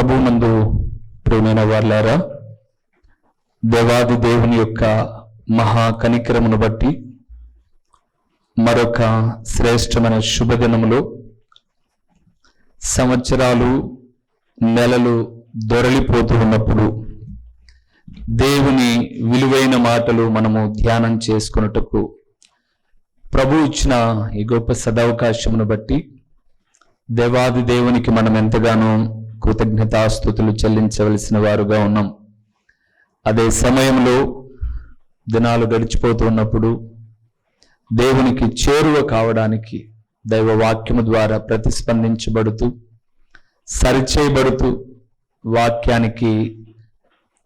ప్రభువునందు ప్రియమైన వారులారా, దేవాది దేవుని యొక్క మహా కనికరమును బట్టి మరొక శ్రేష్టమైన శుభదినములో సంవత్సరాలు నెలలు దొరలిపోతూ ఉన్నప్పుడు దేవుని విలువైన మాటలు మనము ధ్యానం చేసుకొనుటకు ప్రభు ఇచ్చిన ఈ గొప్ప సదవకాశమును బట్టి దేవాది దేవునికి మనం ఎంతగానో కృతజ్ఞతాస్తుతులు చెల్లించవలసిన వారుగా ఉన్నాం. అదే సమయంలో దినాలు గడిచిపోతూ ఉన్నప్పుడు దేవునికి చేరువ కావడానికి దైవ వాక్యము ద్వారా ప్రతిస్పందించబడుతూ సరిచేయబడుతూ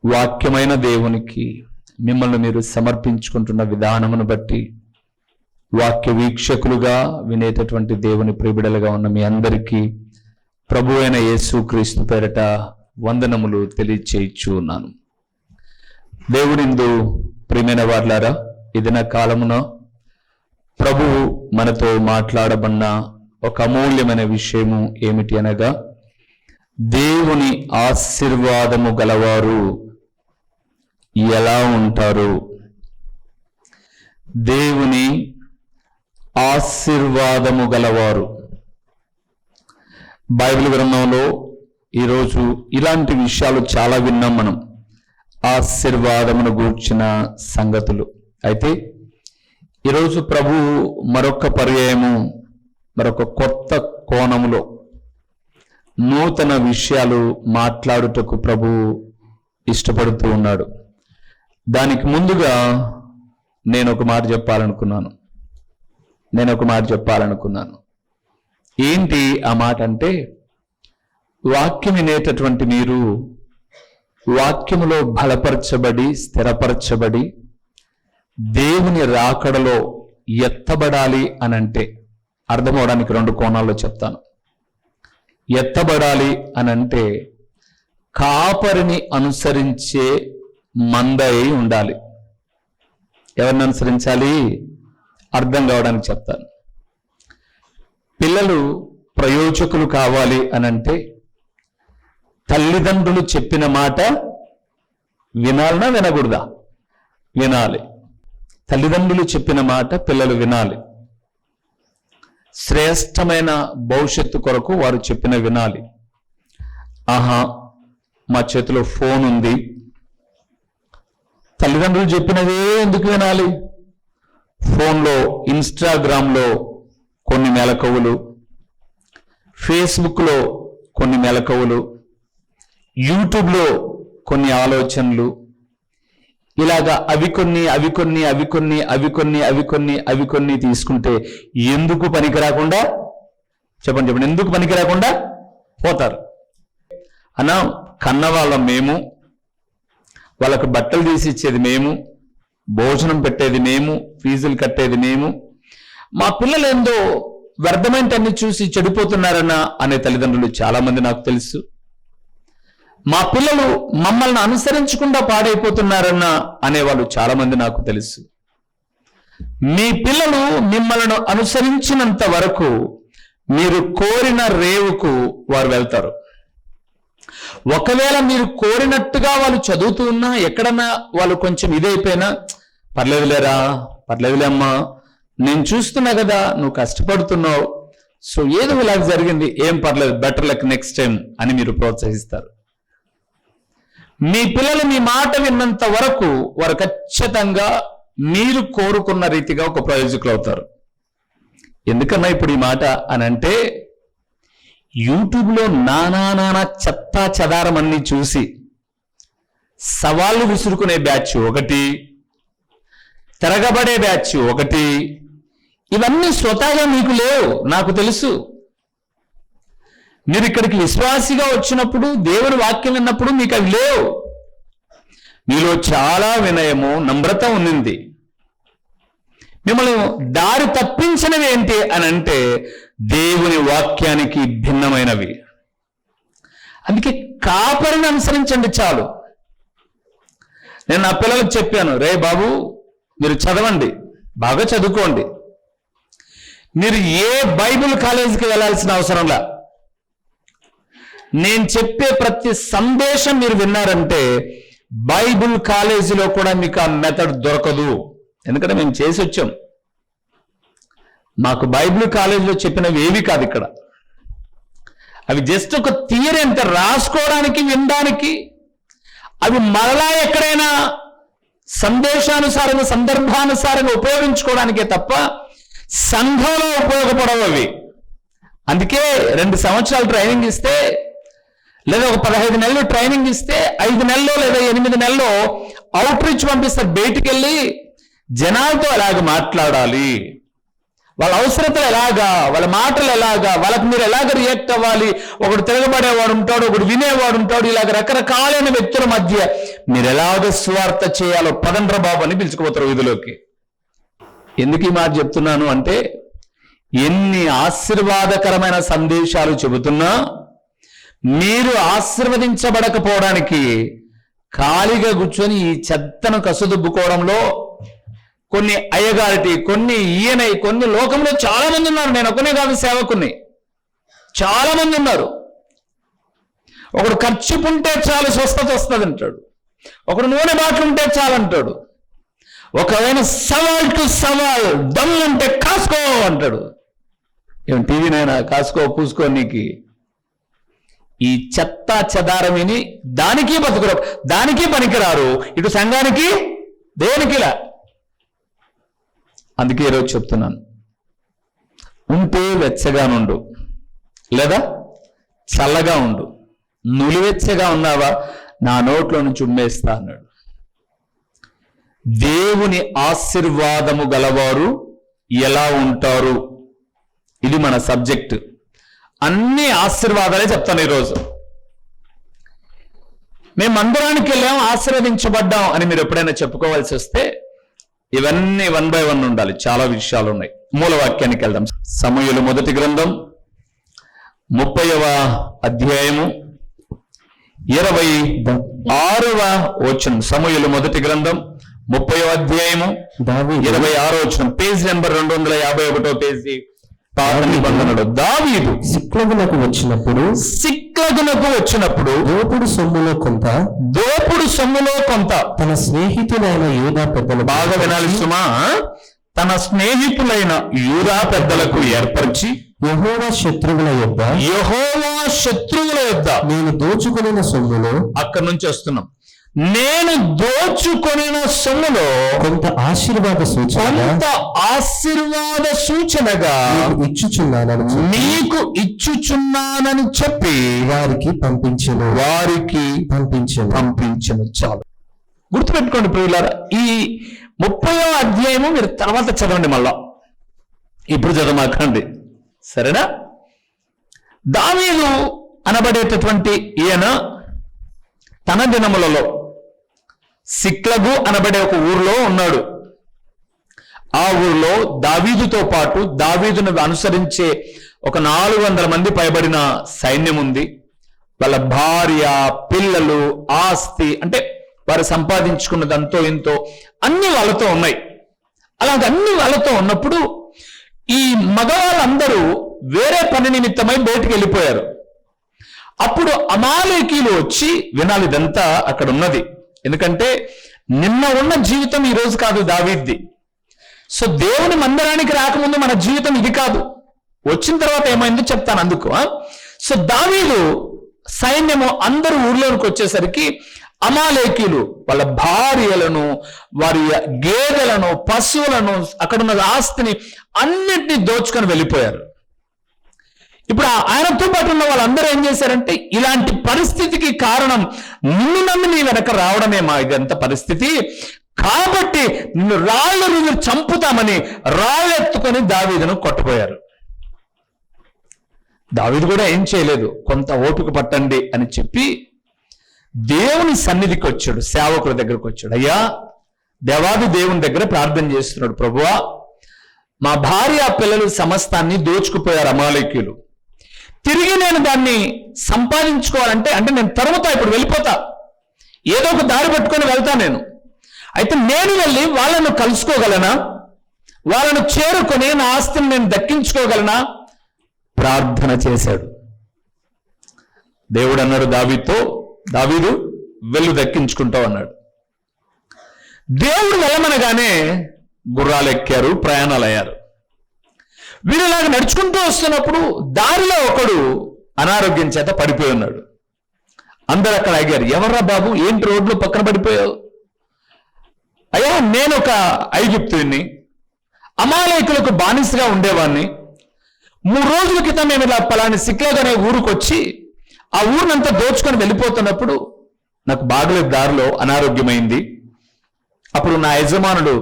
వాక్యమైన దేవునికి మిమ్మల్ని మీరు సమర్పించుకుంటున్న విధానమును బట్టి వాక్య వీక్షకులుగా వినేటటువంటి దేవుని ప్రియబిడలుగా ఉన్న మీ అందరికీ ప్రభు అయిన యేసుక్రీస్తు పేరట వందనములు తెలియచేయచ్చు ఉన్నాను. దేవునిందు ప్రియమైన వారులారా, ఇదిన కాలమున ప్రభువు మనతో మాట్లాడబడిన ఒక అమూల్యమైన విషయము ఏమిటి అనగా, దేవుని ఆశీర్వాదము గలవారు ఎలా ఉంటారు? దేవుని ఆశీర్వాదము గలవారు. బైబిల్ గ్రంథంలో ఈరోజు ఇలాంటి విషయాలు చాలా విన్నాం మనం, ఆశీర్వాదమును గూర్చిన సంగతులు. అయితే ఈరోజు ప్రభు మరొక పర్యాయము, మరొక కొత్త కోణములో నూతన విషయాలు మాట్లాడుటకు ప్రభు ఇష్టపడుతూ ఉన్నాడు. దానికి ముందుగా నేను ఒక మాట చెప్పాలనుకున్నాను. ఏంటి ఆ మాట అంటే, వాక్యం వినేటటువంటి మీరు వాక్యములో బలపరచబడి స్థిరపరచబడి దేవుని రాకడలో ఎత్తబడాలి అనంటే, అర్థమవడానికి రెండు కోణాల్లో చెప్తాను. ఎత్తబడాలి అనంటే కాపరిని అనుసరించే మంద అయి ఉండాలి. ఎవరిని అనుసరించాలి? అర్థం కావడానికి చెప్తాను. పిల్లలు ప్రయోజకులు కావాలి అనంటే తల్లిదండ్రులు చెప్పిన మాట వినాలనా వినకూడదా? వినాలి. తల్లిదండ్రులు చెప్పిన మాట పిల్లలు వినాలి. శ్రేష్టమైన భవిష్యత్తు కొరకు వారు చెప్పిన వినాలి. ఆహా, మా చేతిలో ఫోన్ ఉంది, తల్లిదండ్రులు చెప్పినవే ఎందుకు వినాలి? ఫోన్లో ఇన్స్టాగ్రామ్లో కొన్ని మెలకువలు, ఫేస్బుక్లో కొన్ని మెలకువలు, యూట్యూబ్లో కొన్ని ఆలోచనలు, ఇలాగా అవి కొన్ని తీసుకుంటే ఎందుకు పనికి రాకుండా చెప్పండి ఎందుకు పనికి రాకుండా పోతారు అన్న. కన్నవాళ్ళం మేము, వాళ్ళకు బట్టలు తీసి ఇచ్చేది మేము, భోజనం పెట్టేది మేము, ఫీజులు కట్టేది మేము. మా పిల్లలు ఏందో వ్యర్థమైనటన్ని చూసి చెడిపోతున్నారన్న అనే తల్లిదండ్రులు చాలా మంది నాకు తెలుసు. మా పిల్లలు మమ్మల్ని అనుసరించకుండా పాడైపోతున్నారన్న అనేవాళ్ళు చాలా మంది నాకు తెలుసు. మీ పిల్లలు మిమ్మల్ని అనుసరించినంత వరకు మీరు కోరిన రేవుకు వారు వెళ్తారు. ఒకవేళ మీరు కోరినట్టుగా వాళ్ళు చదువుతూ ఉన్నా, ఎక్కడన్నా వాళ్ళు కొంచెం ఇదైపోయినా, పర్లేదులే అమ్మా, నేను చూస్తున్నా కదా నువ్వు కష్టపడుతున్నావు, సో ఏదో ఇలాగ జరిగింది, ఏం పర్లేదు, బెటర్ లక్ నెక్స్ట్ టైం అని మీరు ప్రోత్సహిస్తారు. మీ పిల్లలు మీ మాట విన్నంత వరకు వారు ఖచ్చితంగా మీరు కోరుకున్న రీతిగా ఒక ప్రయోజకులు అవుతారు. ఎందుకన్నా ఇప్పుడు ఈ మాట అని అంటే, యూట్యూబ్లో నానా చెత్తా చెదారం అన్ని చూసి సవాళ్ళు విసురుకునే బ్యాచ్ ఒకటి, తిరగబడే బ్యాచ్ ఒకటి, ఇవన్నీ స్వతహాగా మీకు లేవు, నాకు తెలుసు. మీరు ఇక్కడికి విశ్వాసిగా వచ్చినప్పుడు, దేవుని వాక్యం విన్నప్పుడు మీకు అవి లేవు. మీలో చాలా వినయము, నమ్రత ఉన్నింది. మిమ్మల్ని దారి తప్పించినవి ఏంటి అని అంటే దేవుని వాక్యానికి భిన్నమైనవి. అందుకే కాపరిని అనుసరించండి చాలు. నేను నా పిల్లలకు చెప్పాను, రే బాబు మీరు చదవండి, బాగా చదువుకోండి, మీరు ఏ బైబిల్ కాలేజీకి వెళ్ళాల్సిన అవసరంలా, నేను చెప్పే ప్రతి సందేశం మీరు విన్నారంటే బైబిల్ కాలేజీలో కూడా మీకు ఆ మెథడ్ దొరకదు. ఎందుకంటే మేము చేసి వచ్చాం. మాకు బైబిల్ కాలేజీలో చెప్పినవి ఏవి కాదు ఇక్కడ. అవి జస్ట్ ఒక థియరీ అంతే, రాసుకోవడానికి, వినడానికి. అవి మరలా ఎక్కడైనా సందేశానుసారంగా, సందర్భానుసారంగా ఉపయోగించుకోవడానికే తప్ప సంఘంలో ఉపయోగపడవు అవి. అందుకే 2 సంవత్సరాలు ట్రైనింగ్ ఇస్తే, లేదా ఒక 15 నెలలు ట్రైనింగ్ ఇస్తే, 5 నెలల్లో లేదా 8 నెలల్లో అవుట్ రీచ్ పంపిస్తారు. బయటికి వెళ్ళి జనాలతో ఎలాగ మాట్లాడాలి, వాళ్ళ అవసరతలు ఎలాగా, వాళ్ళ మాటలు ఎలాగా, వాళ్ళకి మీరు ఎలాగ రియాక్ట్ అవ్వాలి, ఒకడు తిరగబడేవాడు ఉంటాడు, ఒకడు వినేవాడు ఉంటాడు, ఇలాగ రకరకాలైన వ్యక్తుల మధ్య మీరు ఎలాగ స్వార్థ చేయాలో పదండ్ర బాబు అని పిలుచుకుపోతారు వీధిలోకి. ఎందుకు ఈ మాట చెప్తున్నాను అంటే, ఎన్ని ఆశీర్వాదకరమైన సందేశాలు చెబుతున్నా మీరు ఆశీర్వదించబడకపోవడానికి ఖాళీగా కూర్చొని ఈ చెత్తను కసుదుబ్బుకోవడంలో కొన్ని అయ్యగారిటి, కొన్ని ఈయనై, కొన్ని లోకంలో చాలా మంది ఉన్నారు. నేను ఒకనే కాదు, సేవకుని చాలా మంది ఉన్నారు. ఒకడు ఖర్చు ఉంటే చాలు స్వస్థత వస్తుంది అంటాడు, ఒకడు నూనె బాటలు ఉంటే చాలు అంటాడు, ఒకవేళ సవాల్ టు సవాల్ దమ్ము ఉంటే కాసుకో అంటాడు. ఏం టీవీనైనా కాసుకో పూసుకో నీకు. ఈ చెత్త చెదారం విని దానికి బతుకురారు, దానికి పనికిరారు, ఇటు సంఘానికి దేనికిలా. అందుకే ఈరోజు చెప్తున్నాను, ఉంటే వెచ్చగా నుండు, లేదా చల్లగా ఉండు. నులివెచ్చగా ఉన్నావా, నా నోట్లో నుంచి ఉమ్మేస్తా అన్నాడు. దేవుని ఆశీర్వాదము గలవారు ఎలా ఉంటారు, ఇది మన సబ్జెక్ట్. అన్ని ఆశీర్వాదాలే చెప్తాను ఈరోజు. మేము మందిరానికి వెళ్ళాం, ఆశీర్వదించబడ్డాం అని మీరు ఎప్పుడైనా చెప్పుకోవాల్సి వస్తే ఇవన్నీ 1 by 1 ఉండాలి. చాలా విషయాలు ఉన్నాయి. మూలవాక్యానికి వెళ్దాం. సమూయేలు మొదటి గ్రంథం 30వ అధ్యాయము 26వ వచనం. సమూయేలు మొదటి గ్రంథం 30వ అధ్యాయము 26వ వచనం. పేజ్ నెంబర్ 251వ పేజీ. పాత నిబంధనలో దావీదు సిక్లగునకు వచ్చినప్పుడు దోపుడు సొమ్ములో కొంత తన స్నేహితులైన యూదా పెద్దలు, బాగా వినాలి సుమా, తన స్నేహితులైన యూదా పెద్దలకు ఏర్పరిచి యెహోవా శత్రువుల యొద్ద నేను దోచుకొనిన సొమ్ములో, అక్కడి నుంచి వస్తున్నాం, నేను దోచుకొనిన సొమ్ములో కొంత ఆశీర్వాద సూచనగా నీకు ఇచ్చుచున్నానని చెప్పి వారికి పంపించెను. చాలు, గుర్తుపెట్టుకోండి ప్రియులారా. ఈ 30వ అధ్యాయము మీరు తర్వాత చదవండి, మళ్ళా ఇప్పుడు చదవమాకండి, సరేనా? దావీదు అనబడేటటువంటి ఈయన తన దినములలో సిక్లగు అనబడే ఒక ఊర్లో ఉన్నాడు. ఆ ఊర్లో దావీదుతో పాటు దావీదును అనుసరించే ఒక 400 మంది పైబడిన సైన్యం ఉంది. వాళ్ళ భార్య, పిల్లలు, ఆస్తి, అంటే వారు సంపాదించుకున్నదంతో ఇంతో అన్ని వాళ్ళతో ఉన్నాయి. అలాగ అన్ని వాళ్ళతో ఉన్నప్పుడు ఈ మగవాళ్ళందరూ వేరే పని నిమిత్తమై బయటికి వెళ్ళిపోయారు. అప్పుడు అమాలేకీలు వచ్చి, వినాలి ఇదంతా అక్కడ ఉన్నది, ఎందుకంటే నిన్న ఉన్న జీవితం ఈ రోజు కాదు దావీద్ది. సో దేవుని మందిరానికి రాకముందు మన జీవితం ఇది కాదు, వచ్చిన తర్వాత ఏమైందో చెప్తాను అందుకు. సో దావీదు సైన్యము అందరూ ఊర్లోకి వచ్చేసరికి అమాలేకీలు వాళ్ళ భార్యలను, వారి గేదెలను, పశువులను, అక్కడున్న ఆస్తిని అన్నిటినీ దోచుకొని వెళ్ళిపోయారు. ఇప్పుడు ఆయనతో పాటు ఉన్న వాళ్ళందరూ ఏం చేశారంటే, ఇలాంటి పరిస్థితికి కారణం నిన్ను నమ్మి నీ వెనక రావడమే మా ఇదంత పరిస్థితి, కాబట్టి నిన్ను రాళ్ళు చంపుతామని రాళ్ళెత్తుకొని దావీదును కొట్టబోయారు. దావీదు కూడా ఏం చేయలేదు, కొంత ఓపిక పట్టండి అని చెప్పి దేవుని సన్నిధికి వచ్చాడు, సేవకుల దగ్గరకు వచ్చాడు. అయ్యా, దేవాది దేవుని దగ్గర ప్రార్థన చేస్తున్నాడు, ప్రభువా మా భార్య పిల్లలు సమస్తాన్ని దోచుకుపోయారు అమాలేకీయులు, తిరిగి నేను దాన్ని సంపాదించుకోవాలంటే, అంటే నేను తరుముతా, ఇప్పుడు వెళ్ళిపోతా, ఏదో ఒక దారి పట్టుకొని వెళ్తా నేను. అయితే నేను వెళ్ళి వాళ్ళను కలుసుకోగలనా, వాళ్ళను చేరుకొని నా ఆస్తిని నేను దక్కించుకోగలనా? ప్రార్థన చేశాడు. దేవుడు అన్నాడు దావీదు వెళ్ళు దక్కించుకుంటావు అన్నాడు. దేవుడు వెళ్ళమనగానే గుర్రాలు ఎక్కారు, ప్రయాణాలు అయ్యారు. వీళ్ళలాగా నడుచుకుంటూ వస్తున్నప్పుడు దారిలో ఒకడు అనారోగ్యం చేత పడిపోయి ఉన్నాడు. అందరు అక్కడ ఆగారు. ఎవర్రా బాబు, ఏంటి రోడ్లు పక్కన పడిపోయావు? అయ్యా, నేను ఒక ఐగుప్తుని, అమాలేకులకు బానిసగా ఉండేవాడిని. 3 రోజుల క్రితం మేము ఇలా పలాని సిక్లాగ్ అనే ఊరికి వచ్చి ఆ ఊరినంతా దోచుకొని వెళ్ళిపోతున్నప్పుడు నాకు బాగలేదు, దారిలో అనారోగ్యమైంది. అప్పుడు నా యజమానుడు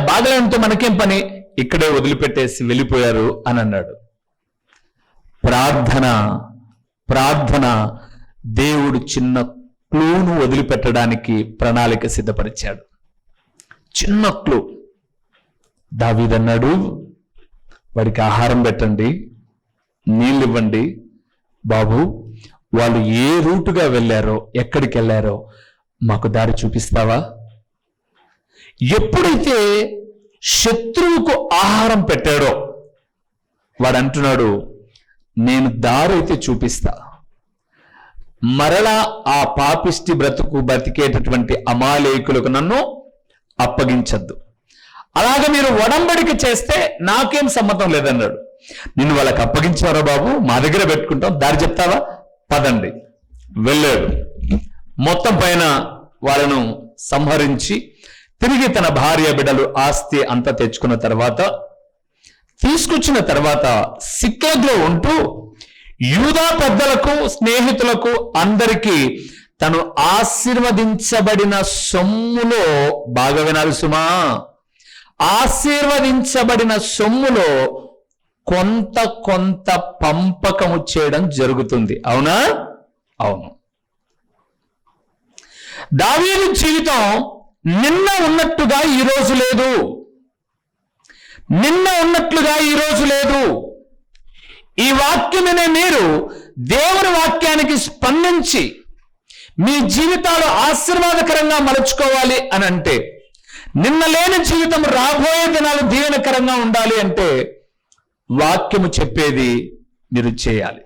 బాగలేనితో మనకేం పని, ఇక్కడే వదిలిపెట్టేసి వెళ్ళిపోయారు అని అన్నాడు. ప్రార్థన దేవుడు చిన్న క్లూను వదిలిపెట్టడానికి ప్రణాళిక సిద్ధపరిచాడు. చిన్న క్లూ. దావీదు అన్నాడు, వాడికి ఆహారం పెట్టండి, నీళ్ళు ఇవ్వండి. బాబు, వాళ్ళు ఏ రూటుగా వెళ్ళారో, ఎక్కడికి వెళ్ళారో మాకు దారి చూపిస్తావా? ఎప్పుడైతే శత్రువుకు ఆహారం పెట్టాడో వాడు అంటున్నాడు, నేను దారి అయితే చూపిస్తా, మరలా ఆ పాపిష్టి బ్రతికేటటువంటి అమాలేకులకు నన్ను అప్పగించద్దు. అలాగే మీరు ఒడంబడిక చేస్తే నాకేం సమ్మతం లేదన్నాడు. నిన్ను వాళ్ళకి అప్పగించారో బాబు, మా దగ్గర పెట్టుకుంటాం, దారి చెప్తావా? పదండి. వెళ్ళాడు. మొత్తం పైన వాళ్ళను సంహరించి తిరిగి తన భార్య బిడ్డలు ఆస్తి అంతా తీసుకొచ్చిన తర్వాత సిక్లగ్లో ఉంటూ యూదా పెద్దలకు, స్నేహితులకు అందరికీ తను ఆశీర్వదించబడిన సొమ్ములో, బాగా వినాలి సుమా, ఆశీర్వదించబడిన సొమ్ములో కొంత పంపకము చేయడం జరుగుతుంది. అవునా? అవును. దావీదు జీవితం నిన్న ఉన్నట్టుగా ఈరోజు లేదు. ఈ వాక్యమనే మీరు దేవుని వాక్యానికి స్పందించి మీ జీవితాలు ఆశీర్వాదకరంగా మలుచుకోవాలి అని అంటే, నిన్న లేని జీవితం రాబోయే దినాలు దీవెనకరంగా ఉండాలి అంటే వాక్యము చెప్పేది మీరు చేయాలి.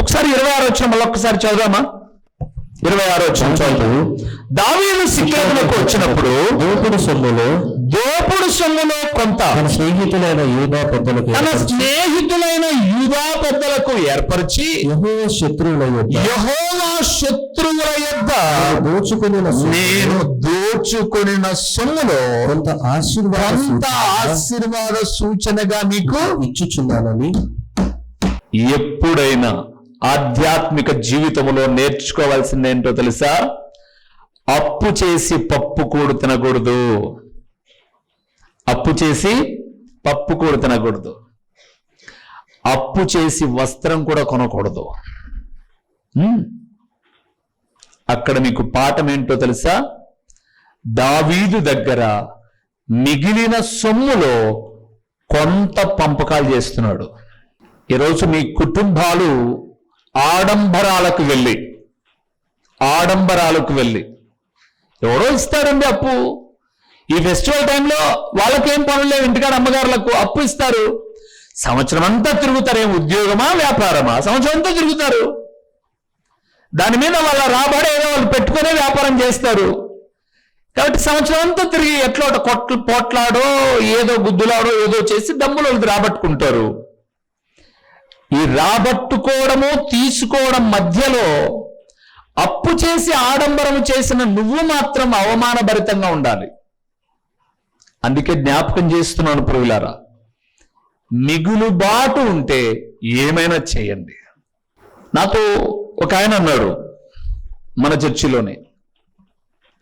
ఒకసారి 26వ వచనం మళ్ళొక్కసారి చదువుదామా? 26వ వచనం చదువు. దావీదు సిక్లగునకు వచ్చినప్పుడు దోపుడు సొమ్ములో కొంత తన స్నేహితులైన యూదా పెద్దలకు ఏర్పరిచి యెహోవా శత్రువుల యొద్ద నేను దోచుకొనిన సొమ్ములో కొంత ఆశీర్వాద సూచనగా మీకు ఇచ్చుచున్నానని. ఎప్పుడైనా ఆధ్యాత్మిక జీవితంలో నేర్చుకోవాల్సింది ఏంటో తెలుసా? అప్పు చేసి పప్పు కూడు తినకూడదు. అప్పు చేసి వస్త్రం కూడా కొనకూడదు. అక్కడ మీకు పాఠం ఏంటో తెలుసా? దావీదు దగ్గర మిగిలిన సొమ్ములో కొంత పంపకాలు చేస్తున్నాడు. ఈరోజు మీ కుటుంబాలు ఆడంబరాలకు వెళ్ళి ఎవరో ఇస్తారండి అప్పు. ఈ ఫెస్టివల్ టైంలో వాళ్ళకేం పనులు లేవు, ఇంటికాడ అమ్మగారులకు అప్పు ఇస్తారు. సంవత్సరం అంతా తిరుగుతారు. ఏం ఉద్యోగమా, వ్యాపారమా? సంవత్సరం అంతా తిరుగుతారు. దాని మీద వాళ్ళ రాబడి ఏదో వాళ్ళు పెట్టుకునే వ్యాపారం చేస్తారు. కాబట్టి సంవత్సరం అంతా తిరిగి ఎట్లా పోట్లాడో ఏదో గుద్దులాడో ఏదో చేసి డబ్బులు వాళ్ళు రాబట్టుకుంటారు. ఈ రాబట్టుకోవడము తీసుకోవడం మధ్యలో అప్పు చేసి ఆడంబరము చేసిన నువ్వు మాత్రం అవమానభరితంగా ఉండాలి. అందుకే జ్ఞాపకం చేస్తున్నాను ప్రియులారా, మిగులుబాటు ఉంటే ఏమైనా చేయండి. నాతో ఒక ఆయన అన్నాడు మన చర్చిలోనే.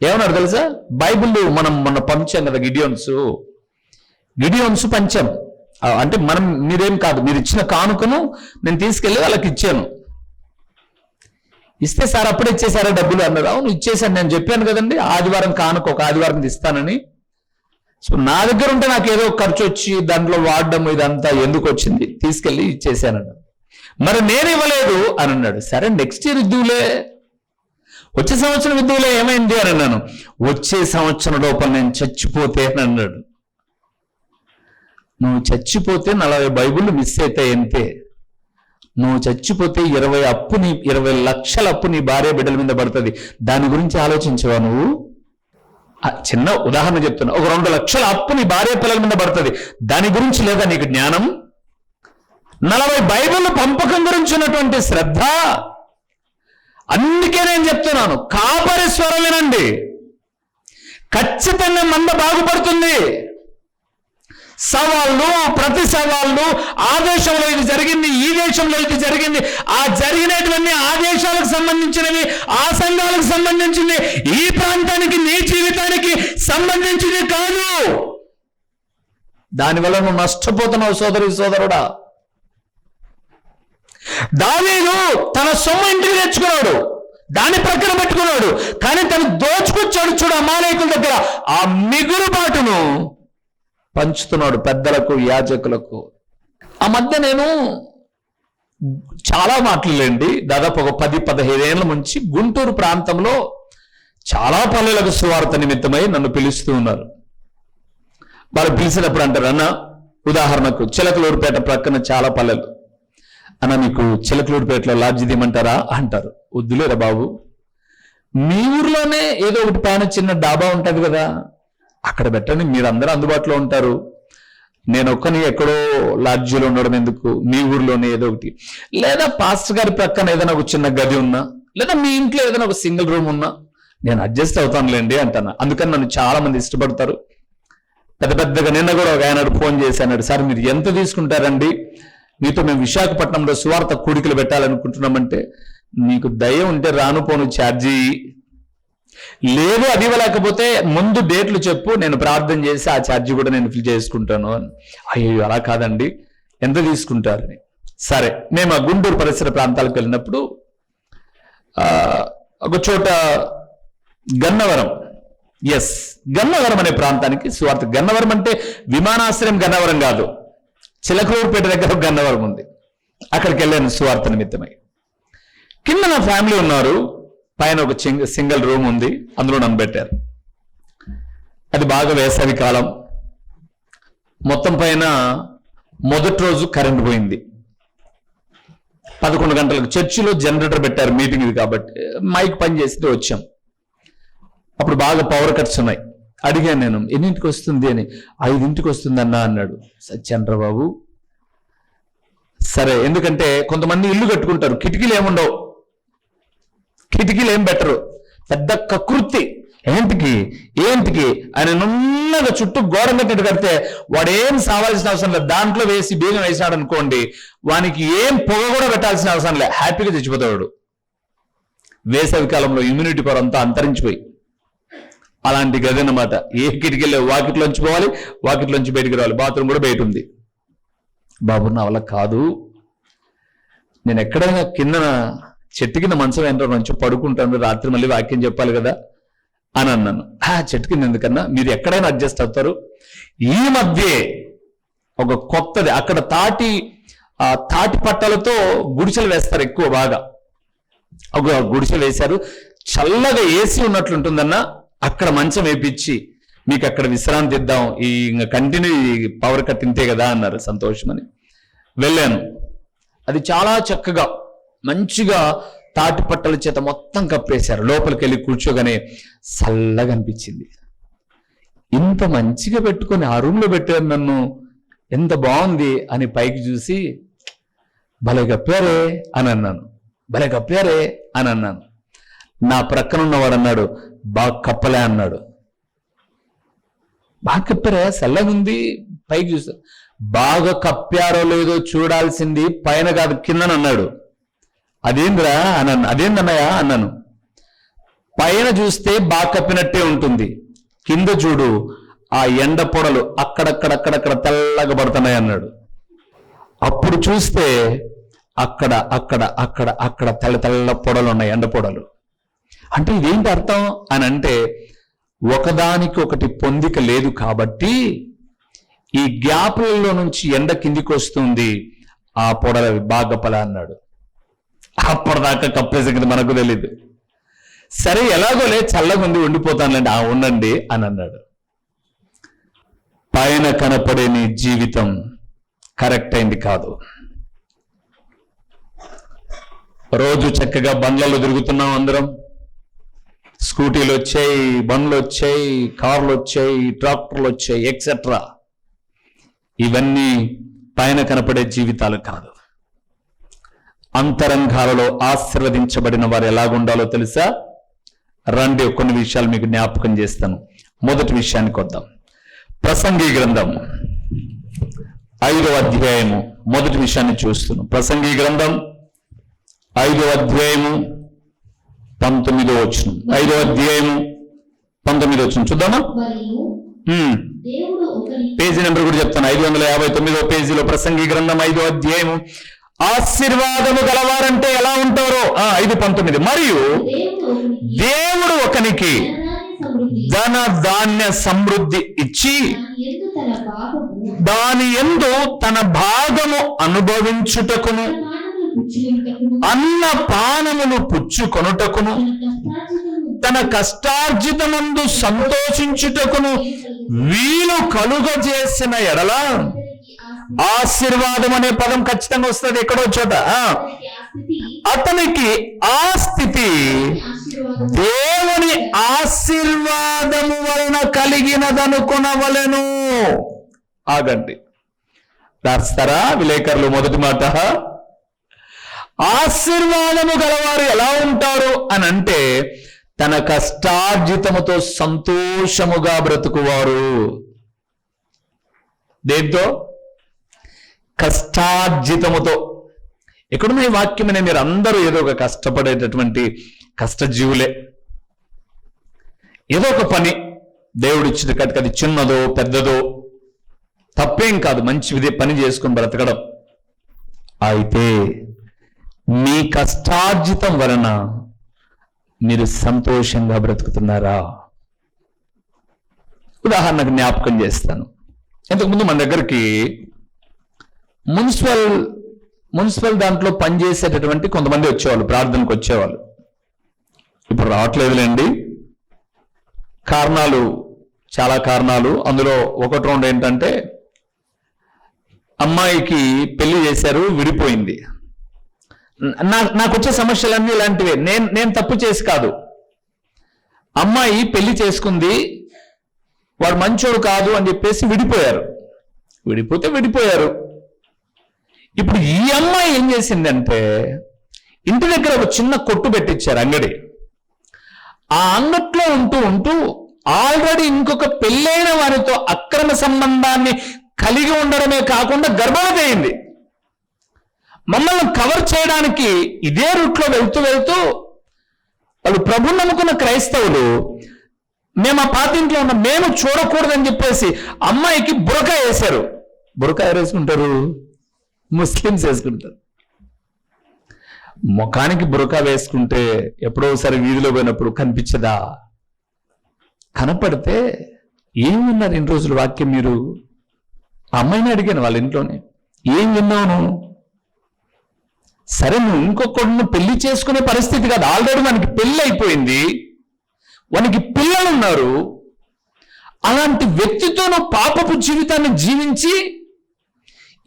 ఏమన్నాడు తెలుసా? బైబిల్ మొన్న పంచాం కదా, గిడియోన్స్ పంచాం. అంటే మీరేం కాదు, మీరు ఇచ్చిన కానుకను నేను తీసుకెళ్ళి వాళ్ళకి ఇచ్చాను. ఇస్తే సార్ అప్పుడే ఇచ్చేసారా డబ్బులు అన్నారు. అవును ఇచ్చేసాను, నేను చెప్పాను కదండి ఆదివారం కానుక ఒక ఆదివారం ఇస్తానని. సో నా దగ్గర ఉంటే నాకు ఏదో ఖర్చు వచ్చి దాంట్లో వాడడం ఇదంతా ఎందుకు వచ్చింది, తీసుకెళ్ళి ఇచ్చేసానన్న. మరి నేను ఇవ్వలేదు అని అన్నాడు. సరే నెక్స్ట్ ఇయర్ ఇద్దులే, వచ్చే సంవత్సరం ఇద్దులే, ఏమైంది అని అన్నాను. వచ్చే సంవత్సరం లోపల నేను చచ్చిపోతే అని అన్నాడు. నువ్వు చచ్చిపోతే 40 బైబిళ్ళు మిస్ అవుతాయి అంతే. నువ్వు చచ్చిపోతే 20 లక్షల అప్పు నీ భార్య బిడ్డల మీద పడుతుంది. దాని గురించి ఆలోచించవా నువ్వు? చిన్న ఉదాహరణ చెప్తున్నా. ఒక 2 లక్షల అప్పు నీ భార్య పిల్లల మీద పడుతుంది. దాని గురించి లేదా నీకు జ్ఞానం? 40 బైబిల్ పంపకం గురించి ఉన్నటువంటి శ్రద్ధ. అందుకే నేను చెప్తున్నాను, కాపరి స్వరం వినండి. ఖచ్చితంగా మంద బాగుపడుతుంది. సవాళ్ళు, ప్రతి సవాళ్ళు, ఆ దేశంలో ఇది జరిగింది, ఈ దేశంలో ఇది జరిగింది, ఆ జరిగినటువంటి ఆ దేశాలకు సంబంధించినవి, ఆ సంఘాలకు సంబంధించింది, ఈ ప్రాంతానికి, నీ జీవితానికి సంబంధించింది కాదు. దానివల్ల నువ్వు నష్టపోతున్నావు సోదరుడా. దావీదు తన సొమ్ము ఇంటికి తెచ్చుకున్నాడు, దాన్ని ప్రక్కన పెట్టుకున్నాడు, కానీ తను దోచుకొచ్చాడు చూడు అమాలేకుల దగ్గర. ఆ మిగులు బాటును పంచుతున్నాడు పెద్దలకు, యాజకులకు. ఆ మధ్య నేను చాలా మాటలేండి, దాదాపు ఒక 10-15 ఏళ్ల నుంచి గుంటూరు ప్రాంతంలో చాలా పల్లెలకు సువార్త నిమిత్తమై నన్ను పిలుస్తూ ఉన్నారు. వాళ్ళు పిలిచినప్పుడు అంటారు, అన్న ఉదాహరణకు చిలకలూరుపేట ప్రక్కన చాలా పల్లెలు, అన్న మీకు చిలకలూరుపేటలో లాడ్జి తీయమంటారా అంటారు. వద్దులేరా బాబు, మీ ఊర్లోనే ఏదో ఒకటి పైన చిన్న డాబా ఉంటుంది కదా, అక్కడ పెట్టండి, మీరందరూ అందుబాటులో ఉంటారు. నేను ఒక్కని ఎక్కడో లాడ్జీలో ఉండడం ఎందుకు, మీ ఊర్లోనే ఏదో ఒకటి, లేదా పాస్టర్ గారి ప్రక్కన ఏదైనా ఒక చిన్న గది ఉన్నా, లేదా మీ ఇంట్లో ఏదైనా ఒక సింగిల్ రూమ్ ఉన్నా నేను అడ్జస్ట్ అవుతానులేండి అంటాను. అందుకని నన్ను చాలా మంది ఇష్టపడతారు. పెద్దగా నిన్న కూడా ఒక ఆయన ఫోన్ చేసి అన్నాడు, సార్ మీరు ఎంత తీసుకుంటారండి, మీతో మేము విశాఖపట్నంలో సువార్త కూడికలు పెట్టాలనుకుంటున్నామంటే, నీకు దయ ఉంటే రాను పోను ఛార్జీ లేదు, అది ఇవ్వలేకపోతే ముందు డేట్లు చెప్పు, నేను ప్రార్థన చేసి ఆ ఛార్జీ కూడా నేను ఫిల్ చేసుకుంటాను అని. అయ్యో అలా కాదండి, ఎంత తీసుకుంటారని. సరే, మేము ఆ గుంటూరు పరిసర ప్రాంతాలకు వెళ్ళినప్పుడు ఒక చోట గన్నవరం అనే ప్రాంతానికి సువార్త. గన్నవరం అంటే విమానాశ్రయం గన్నవరం కాదు, చిలకలూరుపేట దగ్గర గన్నవరం ఉంది. అక్కడికి వెళ్ళాను సువార్త నిమిత్తమై. కింద నా ఫ్యామిలీ ఉన్నారు, పైన ఒక సింగిల్ రూమ్ ఉంది, అందులో నన్ను పెట్టారు. అది బాగా వేసవి కాలం. మొత్తం పైన మొదటి రోజు కరెంట్ పోయింది. 11 గంటలకు చర్చిలో జనరేటర్ పెట్టారు, మీటింగ్ ఇది కాబట్టి. మైక్ పని చేస్తే వచ్చాం. అప్పుడు బాగా పవర్ కట్స్ ఉన్నాయి. అడిగాను నేను, ఎన్నింటికి వస్తుంది అని. 5ంటికి వస్తుందన్నా అన్నాడు. సత్యచంద్రబాబు సరే, ఎందుకంటే కొంతమంది ఇల్లు కట్టుకుంటారు, కిటికీలు ఏముండవు, కిటికీలు ఏం పెట్టరు, పెద్ద కకృతి. ఏంటికి ఆయన నున్నగా చుట్టూ గోడ కట్టినట్టు కడితే వాడు ఏం సావాల్సిన అవసరం లేదు. దాంట్లో వేసి బీగం వేసినాడు అనుకోండి, వానికి ఏం పొగ కూడా పెట్టాల్సిన అవసరం లేదు, హ్యాపీగా చచ్చిపోతాడు. వేసవి కాలంలో ఇమ్యూనిటీ పవర్ అంతా అంతరించిపోయి అలాంటి గది అన్నమాట. ఏ కిటికీలో వాకిట్లోంచి పోవాలి, వాకిట్లోంచి బయటికి రావాలి, బాత్రూమ్ కూడా బయట ఉంది. బాబు నా వల్ల కాదు, నేను ఎక్కడైనా కింద చెట్టు కింద మంచం ఏంటో మంచి పడుకుంటాను, రాత్రి మళ్ళీ వాక్యం చెప్పాలి కదా అని అన్నాను. చెట్టు కింద ఎందుకన్నా, మీరు ఎక్కడైనా అడ్జస్ట్ అవుతారు. ఈ మధ్య ఒక కొత్తది అక్కడ తాటి పట్టాలతో గుడిసెలు వేస్తారు ఎక్కువ బాగా. ఒక గుడిసెలు వేశారు, చల్లగా ఏసీ ఉన్నట్లుంటుందన్నా. అక్కడ మంచం వేపించి మీకు అక్కడ విశ్రాంతి ఇద్దాం, ఈ కంటిన్యూ పవర్ కట్ ఇంతే కదా అన్నారు. సంతోషమని వెళ్ళాను. అది చాలా చక్కగా మంచిగా తాటి పట్టల చేత మొత్తం కప్పేశారు. లోపలికి వెళ్ళి కూర్చోగానే చల్లగా అనిపించింది. ఇంత మంచిగా పెట్టుకొని ఆ రూమ్లో పెట్టారు నన్ను, ఎంత బాగుంది అని పైకి చూసి భలే కప్పారే అని అన్నాను. నా ప్రక్కన ఉన్నవాడు అన్నాడు, బాగా కప్పలే అన్నాడు. బాగా కప్పారా, చల్లగా ఉంది. పైకి చూస్తా, బాగా కప్పారో లేదో చూడాల్సింది పైన కాదు కిందనన్నాడు. అదేందన్నయ్యా అన్నాను. పైన చూస్తే బాగా కప్పినట్టే ఉంటుంది, కింద చూడు ఆ ఎండ పొడలు అక్కడక్కడ తెల్లగా పడుతున్నాయి అన్నాడు. అప్పుడు చూస్తే అక్కడ తెల్ల పొడలు ఉన్నాయి, ఎండ పొడలు. అంటే ఇదేంటి అర్థం అని అంటే, ఒకదానికి ఒకటి పొందిక లేదు కాబట్టి ఈ గ్యాప్లలో నుంచి ఎండ కిందికి వస్తుంది, ఆ పొడలు బాగా పల అన్నాడు. అప్పటిదాకా కప్పేసే కదా మనకు తెలీదు. సరే ఎలాగోలే చల్లగుంది ఉండిపోతానులేండి, ఉండండి అని అన్నాడు. పైన కనపడే నీ జీవితం కరెక్ట్ అయింది కాదు. రోజు చక్కగా బండ్లలో తిరుగుతున్నాం అందరం. స్కూటీలు వచ్చాయి, బండ్లు వచ్చాయి, కార్లు వచ్చాయి, ట్రాక్టర్లు వచ్చాయి, ఎక్సెట్రా. ఇవన్నీ పైన కనపడే జీవితాలు కాదు. అంతరంగాలలో ఆశీర్వదించబడిన వారు ఎలాగుండాలో తెలుసా? రండి కొన్ని విషయాలు మీకు జ్ఞాపకం చేస్తాను. మొదటి విషయానికి వద్దాం. ప్రసంగి గ్రంథం 5వ అధ్యాయము మొదటి విషయాన్ని చూస్తున్నాం. ప్రసంగి గ్రంథం 5వ అధ్యాయము 19వ వచనం. 5వ అధ్యాయము 19వ వచనం చూద్దామా? పేజీ నెంబర్ కూడా చెప్తాను. 559వ పేజీలో ప్రసంగి గ్రంథం 5వ అధ్యాయము. ఆశీర్వాదము గలవారంటే ఎలా ఉంటారో 5:19. మరియు దేవుడు ఒకనికి ధన ధాన్య సమృద్ధి ఇచ్చి దాని యందు తన భాగము అనుభవించుటకును అన్న పానమును పుచ్చుకొనుటకును తన కష్టార్జితమందు సంతోషించుటకును వీలు కలుగజేసిన ఎడల, ఆశీర్వాదం అనే పదం ఖచ్చితంగా వస్తుంది ఎక్కడో చోట. అతనికి ఆ స్థితి దేవుని ఆశీర్వాదము వలన కలిగినదనుకొనవలెను. ఆగండి, రాస్తారా విలేకరులు? మొదటి మాట, ఆశీర్వాదము గలవారు ఎలా ఉంటారు అని అంటే తన కష్టార్జితముతో సంతోషముగా బ్రతుకువారు. దేంతో? కష్టార్జితముతో. ఎక్కడున్న ఈ వాక్యమనే? మీరు అందరూ ఏదో ఒక కష్టపడేటటువంటి కష్టజీవులే. ఏదో ఒక పని దేవుడు ఇచ్చిన కనుక అది చిన్నదో పెద్దదో తప్పేం కాదు, మంచి పని చేసుకుని బ్రతకడం. అయితే మీ కష్టార్జితం వలన మీరు సంతోషంగా బ్రతుకుతున్నారా? ఉదాహరణకు జ్ఞాపకం చేస్తాను. ఇంతకుముందు మన దగ్గరికి మున్సిపల్ దాంట్లో పనిచేసేటటువంటి కొంతమంది వచ్చేవాళ్ళు, ప్రార్థనకు వచ్చేవాళ్ళు. ఇప్పుడు రావట్లేదులేండి. కారణాలు, చాలా కారణాలు. అందులో ఒకటి రెండు ఏంటంటే, అమ్మాయికి పెళ్లి చేశారు, విడిపోయింది. నాకు వచ్చే సమస్యలన్నీ ఇలాంటివే. నేను తప్పు చేసి కాదు. అమ్మాయి పెళ్లి చేసుకుంది, వాడు మంచోడు కాదు అని చెప్పేసి విడిపోయారు. విడిపోయారు. ఇప్పుడు ఈ అమ్మాయి ఏం చేసిందంటే, ఇంటి దగ్గర ఒక చిన్న కొట్టు పెట్టించారు, అంగడి. ఆ అంగట్లో ఉంటూ ఆల్రెడీ ఇంకొక పెళ్ళైన వారితో అక్రమ సంబంధాన్ని కలిగి ఉండడమే కాకుండా గర్భవతి అయింది. మమ్మల్ని కవర్ చేయడానికి ఇదే రూట్లో వెళ్తూ వాళ్ళు ప్రభుని నమ్ముకున్న క్రైస్తవులు, మేము ఆ పాతింట్లో ఉన్న మేము చూడకూడదని చెప్పేసి అమ్మాయికి బురకా వేశారు. బురకా ఎవరు వేసుకుంటారు? ముస్లిమ్స్ వేసుకుంటారు. ముఖానికి బురకా వేసుకుంటే ఎప్పుడో ఒకసారి వీధిలో పోయినప్పుడు కనిపించదా? కనపడితే ఏం విన్నారు ఇన్ని రోజులు వాక్యం? మీరు అమ్మాయిని అడిగాను వాళ్ళ ఇంట్లోనే, ఏం విన్నావు నువ్వు? సరే, నువ్వు ఇంకొకరిని పెళ్లి చేసుకునే పరిస్థితి కాదు, ఆల్రెడీ మనకి పెళ్లి అయిపోయింది, వానికి పిల్లలు ఉన్నారు. అలాంటి వ్యక్తితో నువ్వు పాపపు జీవితాన్ని జీవించి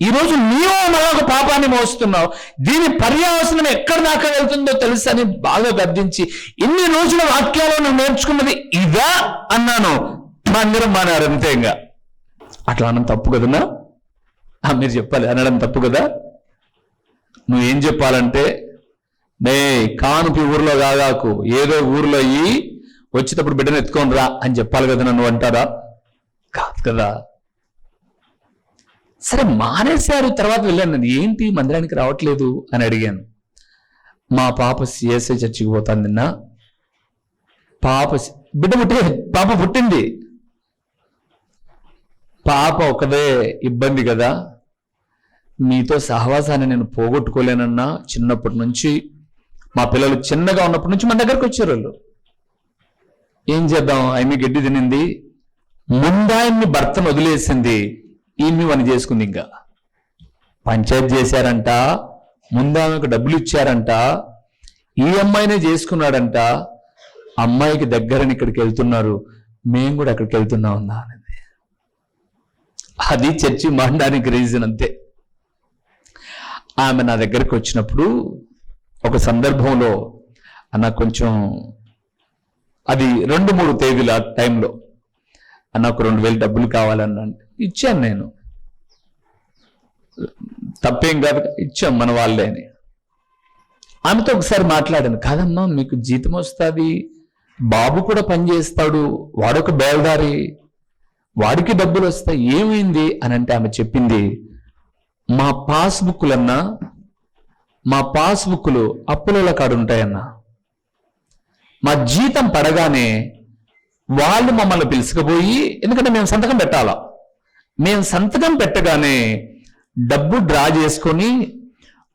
ఈరోజు నీవు మరొక పాపాన్ని మోస్తున్నావు. దీని పర్యావసనం ఎక్కడి దాకా వెళ్తుందో తెలుసని బాగా గద్దించి, ఇన్ని రోజుల వాక్యాలు నువ్వు నేర్చుకున్నది ఇదా అన్నాను. మందిరం మానారు అంతే. ఇంకా అట్లా అనడం తప్పు కదన్నా? మీరు చెప్పాలి, అనడం తప్పు కదా? నువ్వేం చెప్పాలంటే, నే కానుపి ఊర్లో కాగాకు, ఏదో ఊర్లో అయ్యి వచ్చేటప్పుడు బిడ్డను ఎత్తుకొని రా అని చెప్పాలి కదా. నన్ను అంటారా? కాదు కదా. సరే, మానేశారు. తర్వాత వెళ్ళాను, నేను ఏంటి మందిరానికి రావట్లేదు అని అడిగాను. మా పాప సిఎస్ఐ చర్చికి పోతాను నిన్న. పాప పుట్టింది. పాప ఒకదే ఇబ్బంది కదా, మీతో సహవాసాన్ని నేను పోగొట్టుకోలేనన్నా. చిన్నప్పటి నుంచి మా పిల్లలు చిన్నగా ఉన్నప్పటి నుంచి మన దగ్గరకు వచ్చారు వాళ్ళు. ఏం చేద్దాం, ఆమె గడ్డి తినింది, ముందాయన్ని భర్తను వదిలేసింది, ఈమె పని చేసుకుంది. ఇంకా పంచాయతీ చేశారంట, ముందామెకు డబ్బులు ఇచ్చారంట, ఈ అమ్మాయినే చేసుకున్నాడంట. అమ్మాయికి దగ్గరని ఇక్కడికి వెళ్తున్నారు, మేము కూడా అక్కడికి వెళ్తున్నాం అన్నా అనేది. అది చర్చి మారడానికి రీజన్ అంతే. ఆమె నా దగ్గరికి వచ్చినప్పుడు ఒక సందర్భంలో అన్న కొంచెం అది 2-3 తేదీల టైంలో నాకు 2,000 డబ్బులు కావాలన్నా ఇచ్చాను. నేను తప్పేం కాదు, ఇచ్చాం మన వాళ్ళే అని. ఆమెతో ఒకసారి మాట్లాడాను. కాదమ్మా, మీకు జీతం వస్తుంది, బాబు కూడా పనిచేస్తాడు, వాడొక బేల్దారి, వాడికి డబ్బులు వస్తాయి, ఏమైంది అని అంటే ఆమె చెప్పింది, మా పాస్బుక్లు అప్పుల కాడు ఉంటాయన్నా. మా జీతం పడగానే వాళ్ళు మమ్మల్ని పిలుచుకుపోయి, ఎందుకంటే మేము సంతకం పెట్టాలా, మేము సంతకం పెట్టగానే డబ్బు డ్రా చేసుకొని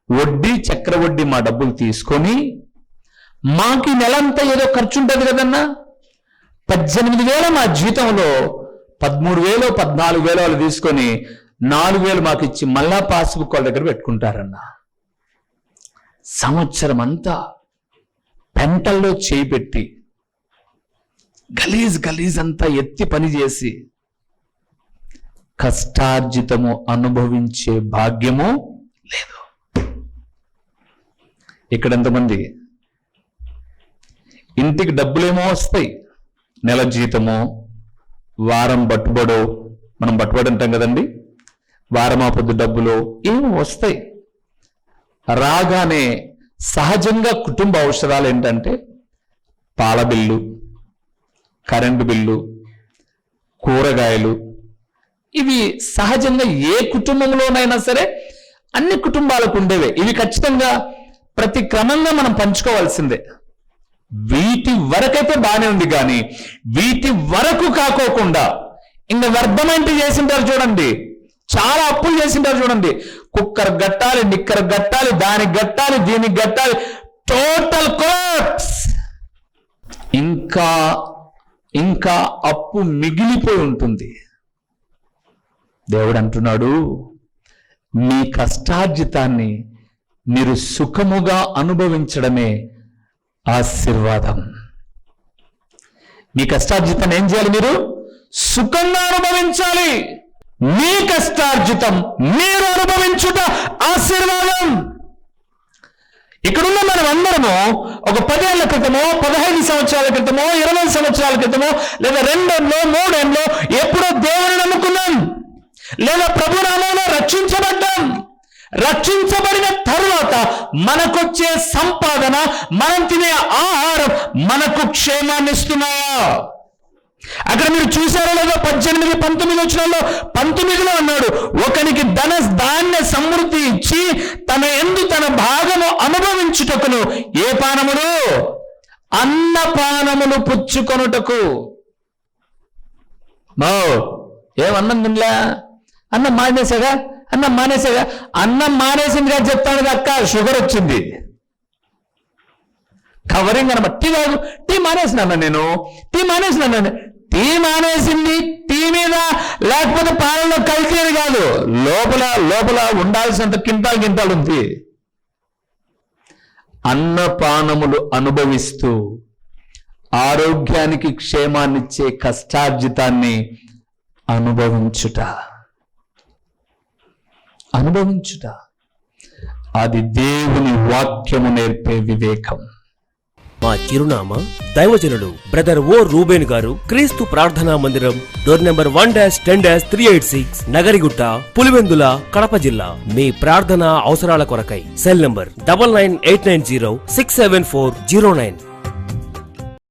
వడ్డీ చక్రవడ్డీ మా డబ్బులు తీసుకొని, మాకు ఈ నెలంతా ఏదో ఖర్చు ఉంటుంది కదన్నా, 18,000 మా జీతంలో 13,000 14,000 వాళ్ళు తీసుకొని 4,000 మాకు ఇచ్చి మళ్ళా పాస్బుక్ వాళ్ళ దగ్గర పెట్టుకుంటారన్న. సంవత్సరం అంతా పెంటల్లో చేయి పెట్టి గలీజ్ అంతా ఎత్తి పని చేసి కష్టార్జితము అనుభవించే భాగ్యము లేదు. ఇక్కడ ఎంతమంది ఇంటికి డబ్బులేమో వస్తాయి, నెల జీతమో, వారం బట్టుబడో, మనం బట్టుబడి అంటాం కదండి, వారమా పొద్దు డబ్బులు ఏమో వస్తాయి. రాగానే సహజంగా కుటుంబ అవసరాలు ఏంటంటే పాల బిల్లు, కరెంటు బిల్లు, కూరగాయలు, ఇవి సహజంగా ఏ కుటుంబంలోనైనా సరే అన్ని కుటుంబాలకు ఉండేవే. ఇవి ఖచ్చితంగా ప్రతి క్రమంగా మనం పంచుకోవాల్సిందే. వీటి వరకైతే బాగానే ఉంది, కానీ వీటి వరకు కాకోకుండా ఇంకా వ్యర్థమైంటి చేసింటారు చూడండి, చాలా అప్పులు చేసింటారు చూడండి. కుక్కర్ గట్టాలి, నిక్కర్ గట్టాలి, దానికి గట్టాలి, దీనికి గట్టాలి, టోటల్ కొలాప్స్. ఇంకా అప్పు మిగిలిపోయి ఉంటుంది. దేవుడు అంటున్నాడు, మీ కష్టార్జితాన్ని మీరు సుఖముగా అనుభవించడమే ఆశీర్వాదం. మీ కష్టార్జితాన్ని ఏం చేయాలి? మీరు సుఖంగా అనుభవించాలి. మీ కష్టార్జితం మీరు అనుభవించుట ఆశీర్వాదం. ఇక్కడున్న మనం అందరము ఒక 10 ఏళ్ల క్రితమో, 15 సంవత్సరాల క్రితమో, 20 సంవత్సరాల క్రితమో, లేదా 2 ఏళ్ళలో, 3 ఏళ్ళలో ఎప్పుడో దేవుని నమ్ముకున్నాం, లేదా ప్రభు నామములో రక్షించబడ్డాం. రక్షించబడిన తరువాత మనకొచ్చే సంపాదన, మనం తినే ఆహారం మనకు క్షేమాన్ని ఇస్తున్నాయా? అక్కడ మీరు చూసారో లేదో 18, 19 వచనాల్లో 19లో అన్నాడు, ఒకనికి ధాన్య సమృద్ధి ఇచ్చి తన యందు తన భాగము అనుభవించుటకును ఏ పానములు? అన్నపానములు పుచ్చుకొనుటకు. ఏమన్నం తినలే, అన్నం మానేసాగా, అన్నం మానేసిందిగా చెప్తాను అక్క, షుగర్ వచ్చింది. కవరింగ్ అనమాట. టీ మానేసినాను నేను, టీ మానేసింది టీ మీద, లేకపోతే పాలలో కల్తీ అని కాదు, లోపల ఉండాల్సినంత కింటాలు ఉంది. అన్నపానములు అనుభవిస్తూ ఆరోగ్యానికి క్షేమాన్నిచ్చే కష్టార్జితాన్ని అనుభవించుట అది దేవుని వాక్యము నేర్పే వివేకం. మా చిరునామా దైవజనుడు బ్రదర్ ఓ రూబేన్ గారు, క్రీస్తు ప్రార్థనా మందిరం, డోర్ నెంబర్ 1-10-386, నగరిగుట్ట, పులివెందుల, కడప జిల్లా. మీ ప్రార్థనా అవసరాల కొరకై సెల్ నంబర్ 9989067409.